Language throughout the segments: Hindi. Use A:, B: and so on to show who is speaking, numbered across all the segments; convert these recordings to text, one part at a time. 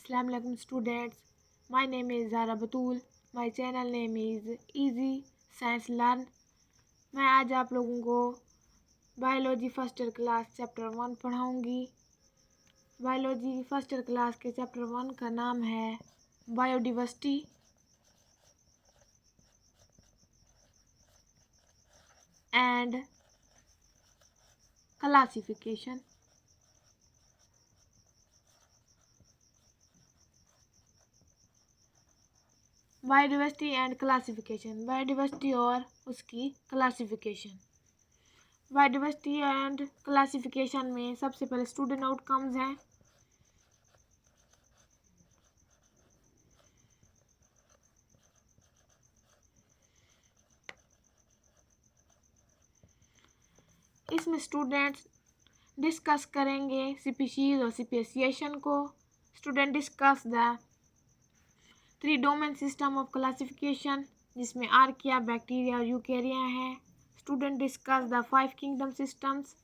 A: Assalamu alaikum students. My name is Zara Batul. My channel name is Easy Science Learn. मैं आज आप लोगों को biology first year class chapter 1 पढ़ाऊँगी। बायोलॉजी फर्स्ट ईयर क्लास के चैप्टर 1 का नाम है biodiversity and classification. Biodiversity and classification, biodiversity और उसकी क्लासिफिकेशन। बायोडाइवर्सिटी एंड क्लासिफिकेशन में सबसे पहले स्टूडेंट आउटकम्स हैं। इसमें स्टूडेंट्स डिस्कस करेंगे स्पीशीज और स्पेसिएशन को। Student discuss the 3 domain system of classification, जिसमें आर्किया, बैक्टीरिया और यूकेरिया हैं। Student discuss the 5 kingdom systems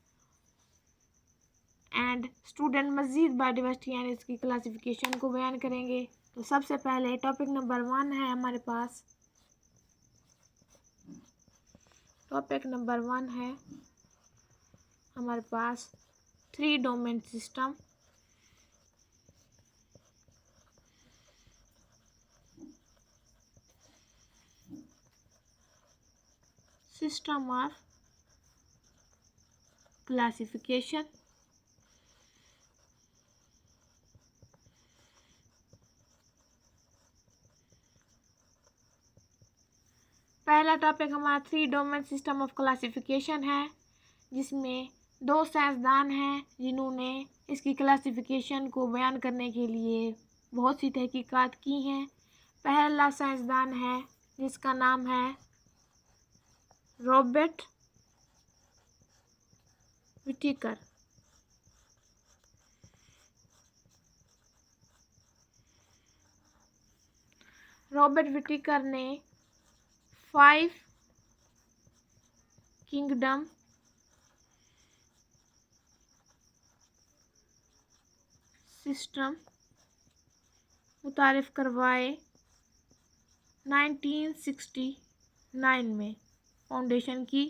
A: and student मज़ीद बायोडाइवर्सिटी एंड इसकी क्लासिफिकेशन को बयान करेंगे। तो सबसे पहले टॉपिक नंबर 1 है हमारे पास। टॉपिक नंबर 1 है हमारे पास 3 domain system. System of classification. पहला टॉपिक हमारा 3 डोमेन सिस्टम ऑफ क्लासिफिकेशन है, जिसमें 2 साइंसदान हैं जिन्होंने इसकी क्लासिफिकेशन को बयान करने के लिए बहुत सी तहकीकात की हैं। पहला साइंसदान है जिसका नाम है रॉबर्ट विटिकर। रॉबर्ट विटिकर ने 5 किंगडम सिस्टम मुतारिफ करवाए 1969 में फाउंडेशन की।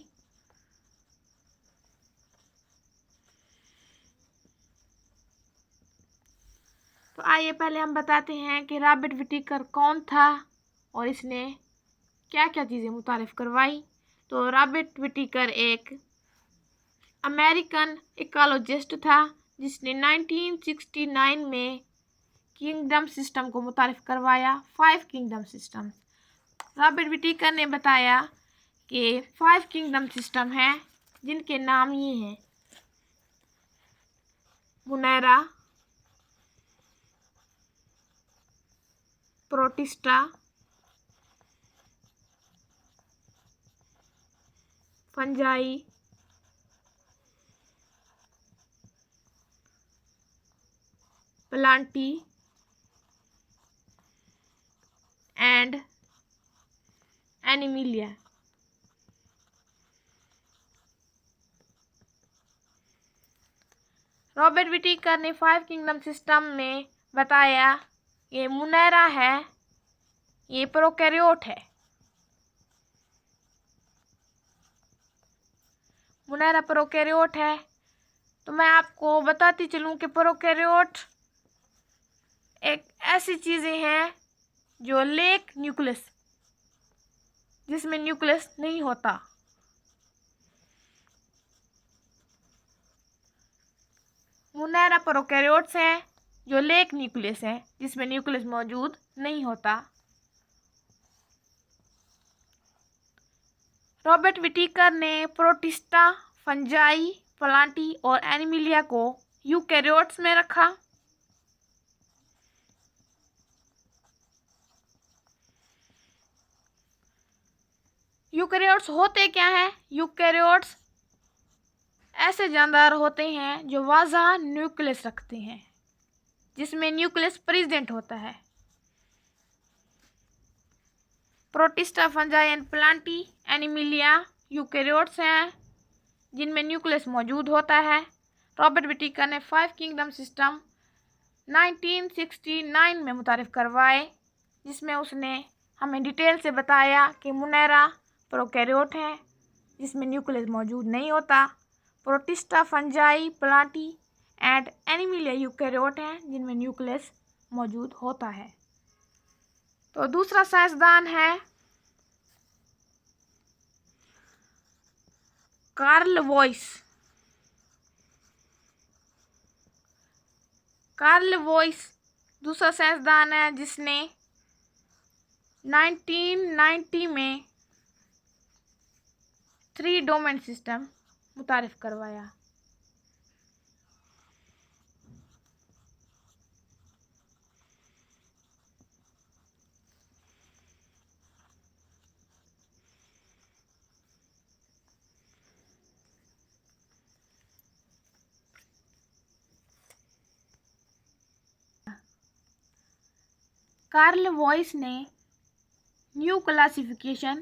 A: तो आइए पहले हम बताते हैं कि रॉबर्ट विटिकर कौन था और इसने क्या क्या चीज़ें मुतारिफ करवाई। तो रॉबर्ट विटिकर एक अमेरिकन इकोलॉजिस्ट था जिसने 1969 में किंगडम सिस्टम को मुतारिफ करवाया, 5 किंगडम सिस्टम। रॉबर्ट विटिकर ने बताया कि 5 किंगडम सिस्टम हैं, जिनके नाम ये हैं: Monera, Protista, Fungi, Plantae and Animalia. Robert Whittaker ने 5 किंगडम सिस्टम में बताया ये मुनेरा है, ये प्रोकैरियोट है। मुनेरा प्रोकैरियोट है। तो मैं आपको बताती चलूँ कि प्रोकैरियोट एक ऐसी चीज़ें हैं जो लेक न्यूक्लियस, जिसमें न्यूक्लियस नहीं होता। मुनेरा प्रोकैरियोट्स हैं जो लेक न्यूक्लियस है, जिसमें न्यूक्लियस मौजूद नहीं होता। रॉबर्ट विटिकर ने प्रोटिस्टा, फंजाई, प्लांटी और एनिमिलिया को यूकैरियोट्स में रखा। यूकैरियोट्स होते क्या हैं? यूकैरियोट्स ऐसे जानदार होते हैं जो वाज़ा न्यूक्लियस रखते हैं, जिसमें न्यूक्लियस प्रेजेंट होता है। Protista, fungi and Plantae, Animalia eukaryotes हैं जिनमें न्यूक्लियस मौजूद होता है। रॉबर्ट विटिकर ने 5 किंगडम सिस्टम 1969 में मुतारिफ़ करवाए, जिसमें उसने हमें डिटेल से बताया कि मुनैरा प्रोकैरियोट है जिसमें न्यूक्लियस मौजूद नहीं होता, protista, Fungi, Plantae and Animalia eukaryote हैं जिनमें न्यूक्लियस मौजूद होता है। तो दूसरा साइंसदान है कार्ल वॉइस। कार्ल वॉइस दूसरा साइंसदान है जिसने 1990 में 3 डोमेन सिस्टम मुतारिफ़ करवाया। कार्ल वॉइस ने न्यू क्लासिफिकेशन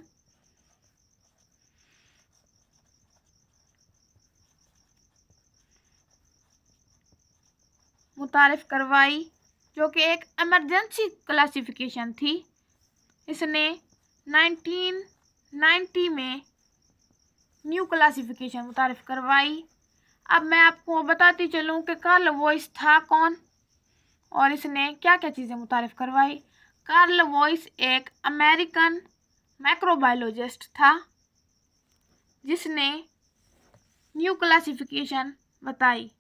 A: मुतारिफ़ करवाई, जो कि एक इमरजेंसी क्लासिफिकेशन थी। इसने 1990 में न्यू क्लासिफिकेशन मुतारिफ़ करवाई। अब मैं आपको बताती चलूँ कि कार्ल वॉइस था कौन और इसने क्या क्या चीज़ें मुतारिफ़ करवाई। कार्ल वॉइस एक अमेरिकन माइक्रोबायोलॉजिस्ट था जिसने न्यू क्लासिफिकेशन बताई,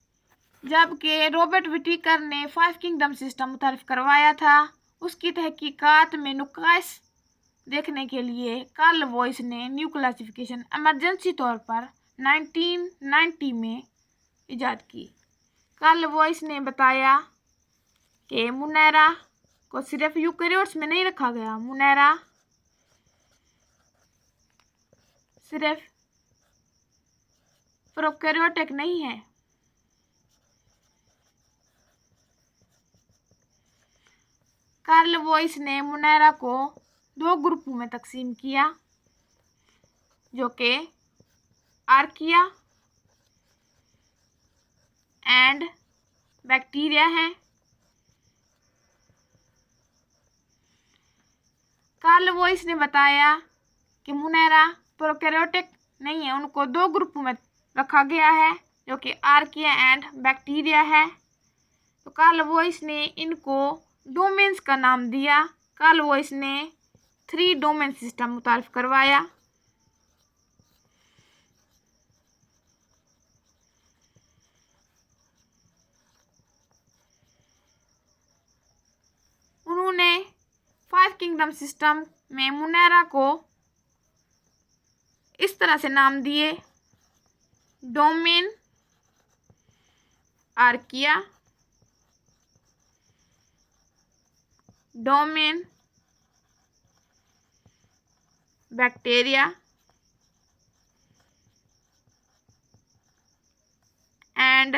A: जबकि रॉबर्ट विटिकर ने 5 किंगडम सिस्टम मुतारिफ़ करवाया था। उसकी तहकीकात में नुकाइस देखने के लिए कार्ल वॉइस ने न्यू क्लासिफिकेशन इमरजेंसी तौर पर 1990 में ईजाद की। कार्ल वॉइस ने बताया कि मुनैरा को सिर्फ यूकैरियोट्स में नहीं रखा गया, मुनैरा सिर्फ प्रोकैरियोटिक नहीं है। कार्ल वॉइस ने मुनैरा को 2 ग्रुपों में तकसीम किया, जो कि आर्किया एंड बैक्टीरिया है। कार्ल वॉइस ने बताया कि मुनैरा प्रोकैरियोटिक नहीं है, उनको 2 ग्रुपों में रखा गया है, जो कि आर्किया एंड बैक्टीरिया है। तो कार्ल वॉइस ने इनको डोमेन्स का नाम दिया। कार्ल वॉइस ने 3 डोमेन सिस्टम मुतारिफ़ करवाया। उन्होंने 5 किंगडम सिस्टम में मुनैरा को इस तरह से नाम दिए: domain archaea, domain bacteria and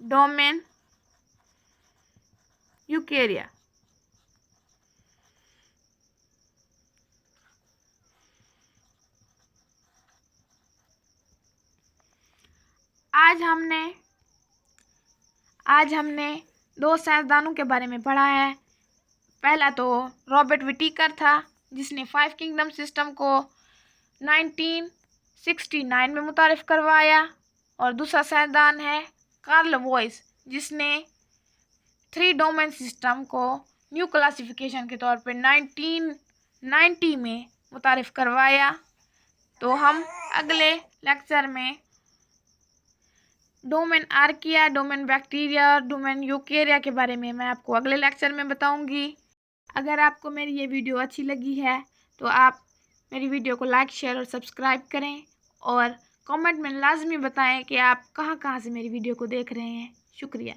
A: domain यूकैरिया। आज हमने 2 साइंसदानों के बारे में पढ़ा है। पहला तो रॉबर्ट विटिकर था जिसने 5 किंगडम सिस्टम को 1969 में मुतारिफ़ करवाया, और दूसरा साइंसदान है कार्ल वॉइस जिसने 3 डोमेन सिस्टम को न्यू क्लासिफिकेशन के तौर पे 1990 में मुतारिफ़ करवाया। तो हम अगले लेक्चर में डोमेन आर्किया, डोमेन बैक्टीरिया और डोमेन यूकैरिया के बारे में मैं आपको अगले लेक्चर में बताऊंगी। अगर आपको मेरी ये वीडियो अच्छी लगी है तो आप मेरी वीडियो को लाइक, शेयर और सब्सक्राइब करें, और कमेंट में लाजमी बताएं कि आप कहाँ से मेरी वीडियो को देख रहे हैं। शुक्रिया।